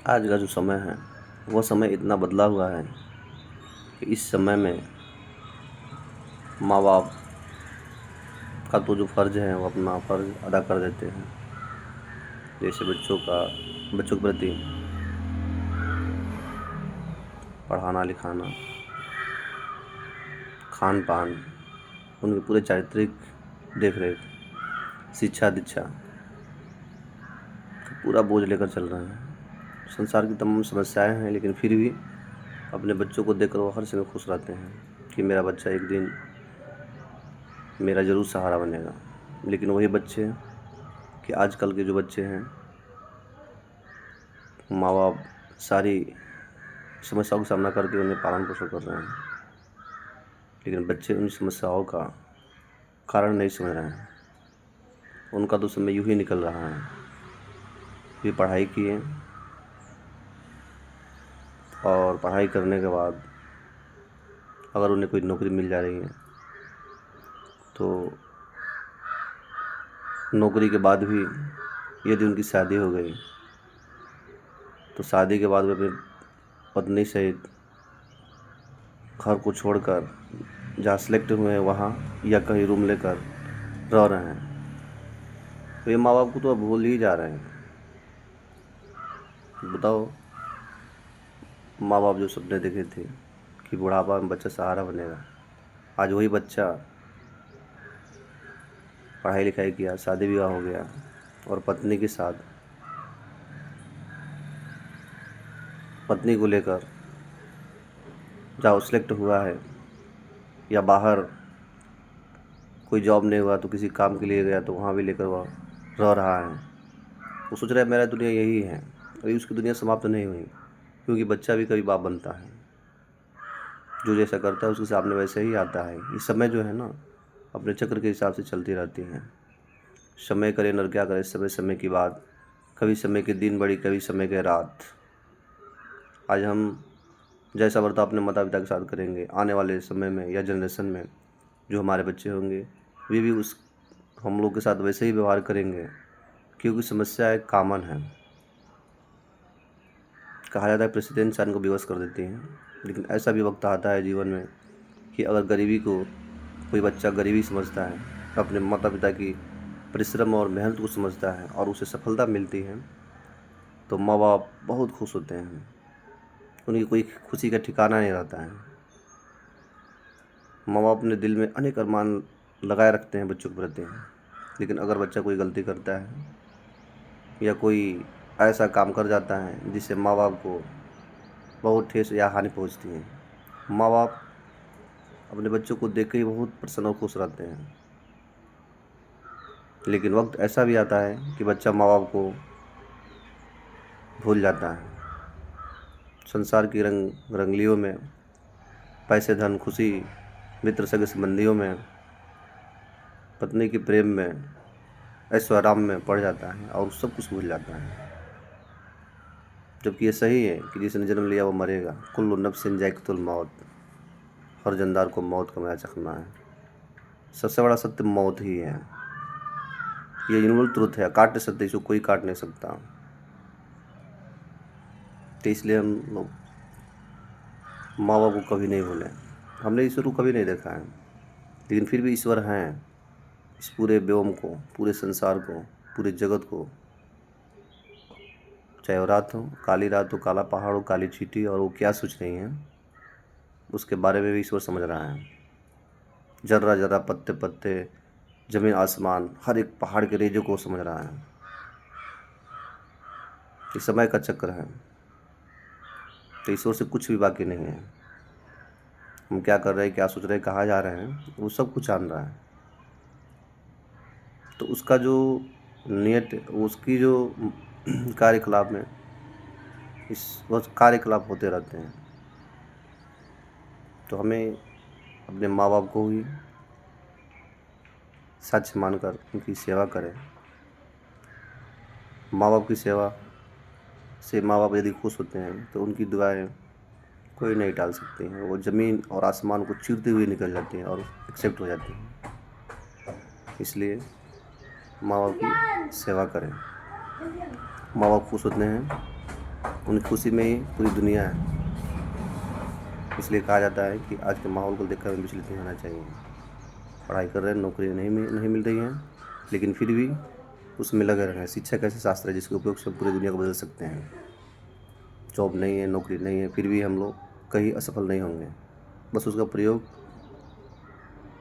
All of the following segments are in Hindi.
आज का जो समय है वो समय इतना बदला हुआ है कि इस समय में माँ बाप का तो जो फ़र्ज़ है वो अपना फ़र्ज़ अदा कर देते हैं। जैसे बच्चों के प्रति पढ़ाना लिखाना, खान पान, उनके पूरे चारित्रिक देख रेख, शिक्षा दीक्षा का पूरा बोझ लेकर चल रहे हैं। संसार की तमाम समस्याएं हैं, लेकिन फिर भी अपने बच्चों को देखकर वो हर समय खुश रहते हैं कि मेरा बच्चा एक दिन मेरा ज़रूर सहारा बनेगा। लेकिन वही बच्चे कि आजकल के जो बच्चे हैं, माँ बाप सारी समस्याओं का सामना करके उन्हें पालन पोषण कर रहे हैं, लेकिन बच्चे उन समस्याओं का कारण नहीं समझ रहे हैं। उनका तो समय यूँ ही निकल रहा है। वे पढ़ाई किए और पढ़ाई करने के बाद अगर उन्हें कोई नौकरी मिल जा रही है तो नौकरी के बाद भी यदि उनकी शादी हो गई तो शादी के बाद वे अपनी पत्नी सहित घर को छोड़कर जहाँ सेलेक्ट हुए हैं वहाँ या कहीं रूम लेकर रह रहे हैं। तो ये माँ बाप को तो अब भूल ही जा रहे हैं। बताओ, माँ बाप जो सपने देखे थे कि बुढ़ापा में बच्चा सहारा बनेगा, आज वही बच्चा पढ़ाई लिखाई किया, शादी विवाह हो गया और पत्नी के साथ पत्नी को लेकर जहाँ सेलेक्ट हुआ है या बाहर कोई जॉब नहीं हुआ तो किसी काम के लिए गया तो वहाँ भी लेकर वह रह रहा है। वो सोच रहा है मेरा दुनिया यही है। अभी उसकी दुनिया समाप्त नहीं हुई, क्योंकि बच्चा भी कभी बाप बनता है। जो जैसा करता है उसके सामने वैसे ही आता है। ये समय जो है ना, अपने चक्र के हिसाब से चलती रहती है। समय करे नर क्या करे, समय समय की बात। कभी समय के दिन बड़ी, कभी समय के रात। आज हम जैसा बर्ताव अपने माता पिता के साथ करेंगे, आने वाले समय में या जनरेशन में जो हमारे बच्चे होंगे वे भी उस हम लोग के साथ वैसे ही व्यवहार करेंगे, क्योंकि समस्याएं कॉमन है। कहा जाता है परिस्थिति इंसान को विवश कर देती हैं, लेकिन ऐसा भी वक्त आता है जीवन में कि अगर गरीबी को कोई बच्चा गरीबी समझता है, अपने माता पिता की परिश्रम और मेहनत को समझता है और उसे सफलता मिलती है, तो माँ बाप बहुत खुश होते हैं। उनकी कोई खुशी का ठिकाना नहीं रहता है। माँ बाप अपने दिल में अनेक अरमान लगाए रखते हैं बच्चों के प्रति, लेकिन अगर बच्चा कोई गलती करता है या कोई ऐसा काम कर जाता है जिससे माँ बाप को बहुत ठेस या हानि पहुंचती है, माँ बाप अपने बच्चों को देख के ही बहुत प्रसन्न और खुश रहते हैं। लेकिन वक्त ऐसा भी आता है कि बच्चा माँ बाप को भूल जाता है। संसार की रंगलियों में, पैसे धन खुशी, मित्र सगे संबंधियों में, पत्नी के प्रेम में, ऐशो आराम में पड़ जाता है और सब कुछ भूल जाता है। जबकि ये सही है कि जिसने जन्म लिया वो मरेगा। कुल्लु नफ्सिन जायक़तुल मौत, हर जानदार को मौत का मजा चखना है। सबसे बड़ा सत्य मौत ही है। ये यूनिवर्सल ट्रुथ है, काट नहीं सकते, इसको कोई काट नहीं सकता। तो इसलिए हम लोग माँ बाप को कभी नहीं भूलें। हमने ईश्वर को कभी नहीं देखा है, लेकिन फिर भी ईश्वर हैं इस पूरे व्योम को, पूरे संसार को, पूरे जगत को। चाहे वो रात हो, काली रात हो, काला पहाड़ हो, काली चींटी और वो क्या सोच रही हैं, उसके बारे में भी ईश्वर समझ रहा है। जर्रा जर्रा, पत्ते पत्ते, ज़मीन आसमान, हर एक पहाड़ के रेजे को समझ रहा है। ये समय का चक्र है, तो ईश्वर से कुछ भी बाकी नहीं है। हम क्या कर रहे हैं, क्या सोच रहे हैं, कहाँ जा रहे हैं, वो सब कुछ जान रहा है। तो उसका जो नियत, उसकी जो कार्यकलाप में बस कार्यकलाप होते रहते हैं। तो हमें अपने माँ बाप को ही सच मानकर उनकी सेवा करें। माँ बाप की सेवा से माँ बाप यदि खुश होते हैं तो उनकी दुआएं कोई नहीं टाल सकती हैं। वो ज़मीन और आसमान को चीरते हुए निकल जाती हैं और एक्सेप्ट हो जाती हैं। इसलिए माँ बाप की सेवा करें। माँ बाप खुश होते हैं उनकी खुशी में ही पूरी दुनिया है। इसलिए कहा जाता है कि आज के माहौल को देखकर हमें विचलित नहीं होना चाहिए। पढ़ाई कर रहे हैं, नौकरी नहीं मिल रही हैं, लेकिन फिर भी उसमें लगे रहें। शिक्षा एक ऐसा शास्त्र है जिसके उपयोग से हम पूरी दुनिया को बदल सकते हैं। जॉब नहीं है, नौकरी नहीं है, फिर भी हम लोग कहीं असफल नहीं होंगे। बस उसका प्रयोग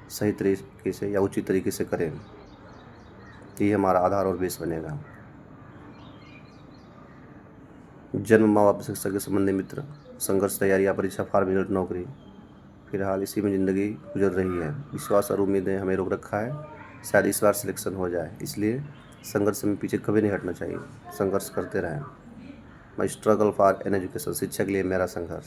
सही तरीके से या उचित तरीके से करें, यही हमारा आधार और बेस बनेगा। जन्म, माँ बाप, शिक्षक के संबंधी मित्र, संघर्ष, तैयारी या परीक्षा, फॉर्म, रिजल्ट, नौकरी, फिलहाल इसी में ज़िंदगी गुजर रही है। विश्वास और उम्मीदें हमें रोक रखा है। शायद इस बार सिलेक्शन हो जाए, इसलिए संघर्ष में पीछे कभी नहीं हटना चाहिए। संघर्ष करते रहें। माई स्ट्रगल फॉर एन एजुकेशन, शिक्षा के लिए मेरा संघर्ष।